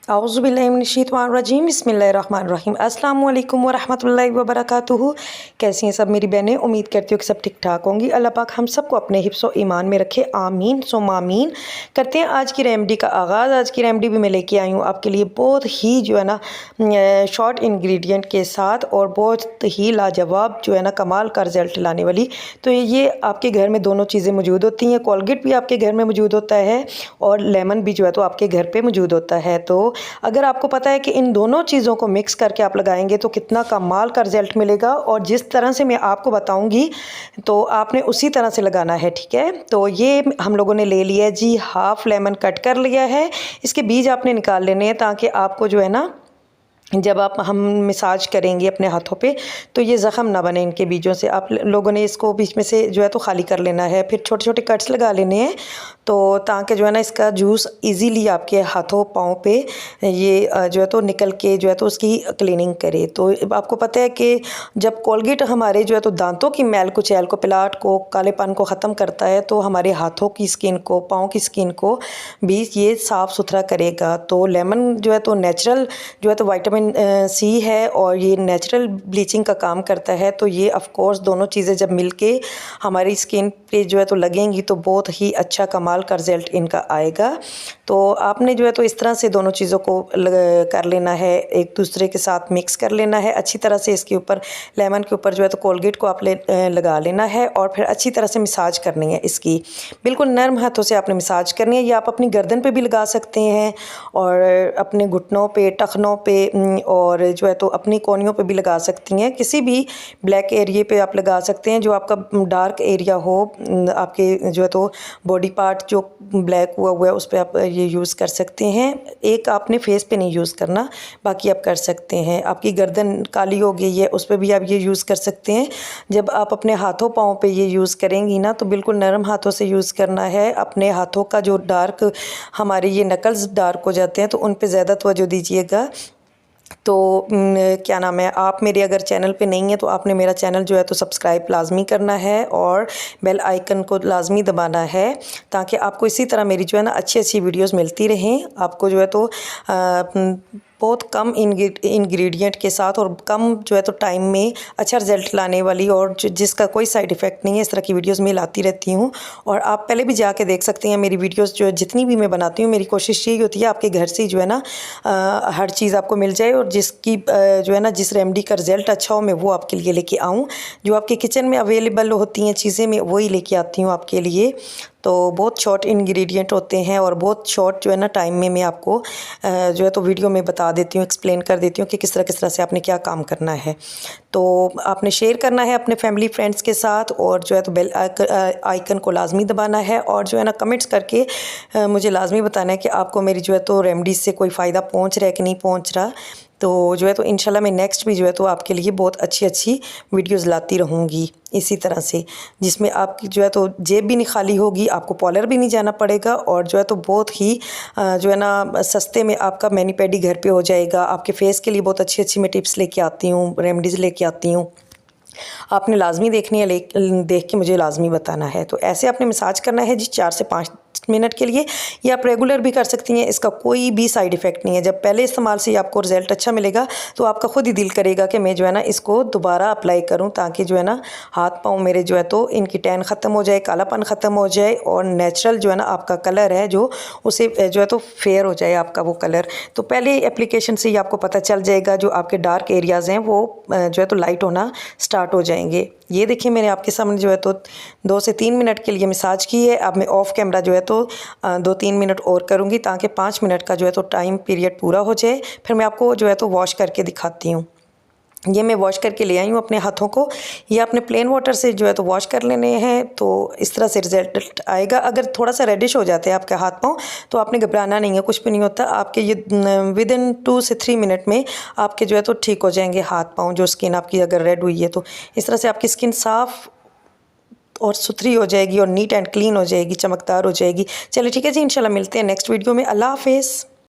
औज़ुबिल्लाहिमिनश्शैतानिर्रजीम बिस्मिल्लाहिर्रहमानिर्रहीम अस्सलाम वालेकुम वरहमतुल्लाहि वबरकातुहू। कैसी हैं सब मेरी बहनें? उम्मीद करती हूँ कि सब ठीक ठाक होंगी। अल्लाह पाक हम सबको अपने हिफ्ज़ व ईमान में रखे, आमीन सुम्मा आमीन। करते हैं आज की रेमेडी का आगाज़। आज की रेमेडी भी मैं लेके आई हूँ आपके लिए बहुत ही जो है ना शॉर्ट इंग्रेडिएंट के साथ और बहुत ही लाजवाब जो है ना कमाल का रिज़ल्ट लाने वाली। तो ये आपके घर में दोनों चीज़ें मौजूद होती हैं। कोलगेट भी आपके घर में मौजूद होता है और लेमन भी जो है तो आपके घर पे मौजूद होता है। तो अगर आपको पता है कि इन दोनों चीज़ों को मिक्स करके आप लगाएंगे तो कितना कमाल का रिज़ल्ट मिलेगा, और जिस तरह से मैं आपको बताऊंगी तो आपने उसी तरह से लगाना है, ठीक है। तो ये हम लोगों ने ले लिया है जी, हाफ़ लेमन कट कर लिया है। इसके बीज आपने निकाल लेने हैं ताकि आपको जो है ना जब हम मसाज करेंगे अपने हाथों पे तो ये ज़ख़म ना बने इनके बीजों से। आप लोगों ने इसको बीच में से जो है तो खाली कर लेना है, फिर छोटे छोटे कट्स लगा लेने हैं तो ताकि जो है ना इसका जूस इजीली आपके हाथों पाँव पे ये जो है तो निकल के जो है तो उसकी क्लीनिंग करे। तो आपको पता है कि जब कोलगेट हमारे जो है तो दांतों की मैल कुचैल को, पिलाट को, कालेपन को ख़त्म करता है तो हमारे हाथों की स्किन को, पाँव की स्किन को भी ये साफ़ सुथरा करेगा। तो लेमन जो है तो नेचुरल जो है तो विटामिन सी है और ये नेचुरल ब्लीचिंग का काम करता है। तो ये ऑफ कोर्स दोनों चीज़ें जब मिलके हमारी स्किन पे जो है तो लगेंगी तो बहुत ही अच्छा कमाल का रिज़ल्ट इनका आएगा। तो आपने जो है तो इस तरह से दोनों चीज़ों को कर लेना है, एक दूसरे के साथ मिक्स कर लेना है अच्छी तरह से। इसके ऊपर लेमन के ऊपर जो है तो कोलगेट को आप लगा लेना है और फिर अच्छी तरह से मसाज करनी है इसकी, बिल्कुल नरम हाथों से आपने मसाज करनी है। ये आप अपनी गर्दन पे भी लगा सकते हैं और अपने घुटनों पे, टखनों पे और जो है तो अपनी कोहनियों पे भी लगा सकती हैं। किसी भी ब्लैक एरिया पे आप लगा सकते हैं जो आपका डार्क एरिया हो, आपके जो है तो बॉडी पार्ट जो ब्लैक हुआ है उस पर आप ये यूज़ कर सकते हैं। एक आपने फेस पे नहीं यूज़ करना, बाकी आप कर सकते हैं। आपकी गर्दन काली हो गई है उस पर भी आप ये यूज़ कर सकते हैं। जब आप अपने हाथों पाँव पे ये यूज़ करेंगी ना तो बिल्कुल नरम हाथों से यूज़ करना है। अपने हाथों का जो डार्क, हमारे ये नकल्स डार्क हो जाते हैं तो उन पे ज़्यादा तवज्जो दीजिएगा। तो क्या नाम है, आप मेरे अगर चैनल पे नहीं है तो आपने मेरा चैनल जो है तो सब्सक्राइब लाजमी करना है और बेल आइकन को लाजमी दबाना है ताकि आपको इसी तरह मेरी जो है ना अच्छी अच्छी वीडियोस मिलती रहें। आपको जो है तो बहुत कम इंग्रेडिएंट के साथ और कम जो है तो टाइम में अच्छा रिज़ल्ट लाने वाली और जिसका कोई साइड इफ़ेक्ट नहीं है, इस तरह की वीडियोस मैं लाती रहती हूँ। और आप पहले भी जाके देख सकते हैं मेरी वीडियोस जो जितनी भी मैं बनाती हूँ। मेरी कोशिश यही होती है आपके घर से जो है ना हर चीज़ आपको मिल जाए और जिसकी जो है ना जिस रेमेडी का रिज़ल्ट अच्छा हो मैं वो आपके लिए लेके आऊँ। जो आपके किचन में अवेलेबल होती हैं चीज़ें मैं वही लेके आती हूँ आपके लिए। तो बहुत शॉर्ट इंग्रेडिएंट होते हैं और बहुत शॉर्ट जो है ना टाइम में मैं आपको जो है तो वीडियो में बता देती हूँ, एक्सप्लेन कर देती हूँ कि किस तरह से आपने क्या काम करना है। तो आपने शेयर करना है अपने फैमिली फ्रेंड्स के साथ और जो है तो बेल आइकन को लाजमी दबाना है और जो है ना कमेंट्स करके मुझे लाजमी बताना है कि आपको मेरी जो है तो रेमेडीज़ से कोई फ़ायदा पहुँच रहा है कि नहीं पहुँच रहा। तो जो है तो इंशाल्लाह मैं नेक्स्ट भी जो है तो आपके लिए बहुत अच्छी अच्छी वीडियोस लाती रहूँगी इसी तरह से, जिसमें आपकी जो है तो जेब भी नहीं खाली होगी, आपको पार्लर भी नहीं जाना पड़ेगा और जो है तो बहुत ही जो है ना सस्ते में आपका मैनी पेडी घर पे हो जाएगा। आपके फेस के लिए बहुत अच्छी अच्छी मैं टिप्स लेके आती हूँ, रेमेडीज़ लेके आती हूँ। आपने लाजमी देखनी है, देख के मुझे लाजमी बताना है। तो ऐसे आपने मसाज करना है जी 4 से 5 मिनट के लिए। ये आप रेगुलर भी कर सकती हैं, इसका कोई भी साइड इफ़ेक्ट नहीं है। जब पहले इस्तेमाल से आपको रिज़ल्ट अच्छा मिलेगा तो आपका ख़ुद ही दिल करेगा कि मैं जो है ना इसको दोबारा अप्लाई करूं ताकि जो है ना हाथ पाँव मेरे जो है तो इनकी टैन ख़त्म हो जाए, कालापन ख़त्म हो जाए और नेचुरल जो है ना आपका कलर है जो उसे जो है तो फेयर हो जाए आपका वो कलर। तो पहले एप्लीकेशन से ही आपको पता चल जाएगा जो आपके डार्क एरियाज़ हैं वो जो है तो लाइट होना स्टार्ट हो जाएंगे। ये देखिए मैंने आपके सामने जो है तो 2 से 3 मिनट के लिए मसाज की है। अब मैं ऑफ़ कैमरा जो है तो 2-3 मिनट और करूँगी ताकि 5 मिनट का जो है तो टाइम पीरियड पूरा हो जाए। फिर मैं आपको जो है तो वॉश करके दिखाती हूँ। ये मैं वॉश करके ले आई हूँ अपने हाथों को। ये आपने प्लेन वाटर से जो है तो वॉश कर लेने हैं तो इस तरह से रिजल्ट आएगा। अगर थोड़ा सा रेडिश हो जाते हैं आपके हाथ पाँव तो आपने घबराना नहीं है, कुछ भी नहीं होता। आपके ये विदिन 2 से 3 मिनट में आपके जो है तो ठीक हो जाएंगे हाथ पाँव। जो स्किन आपकी अगर रेड हुई है तो इस तरह से आपकी स्किन साफ़ और सुथरी हो जाएगी और नीट एंड क्लीन हो जाएगी, चमकदार हो जाएगी। चलिए ठीक है जी, इंशाल्लाह मिलते हैं नेक्स्ट वीडियो में। अल्लाह हाफिज़।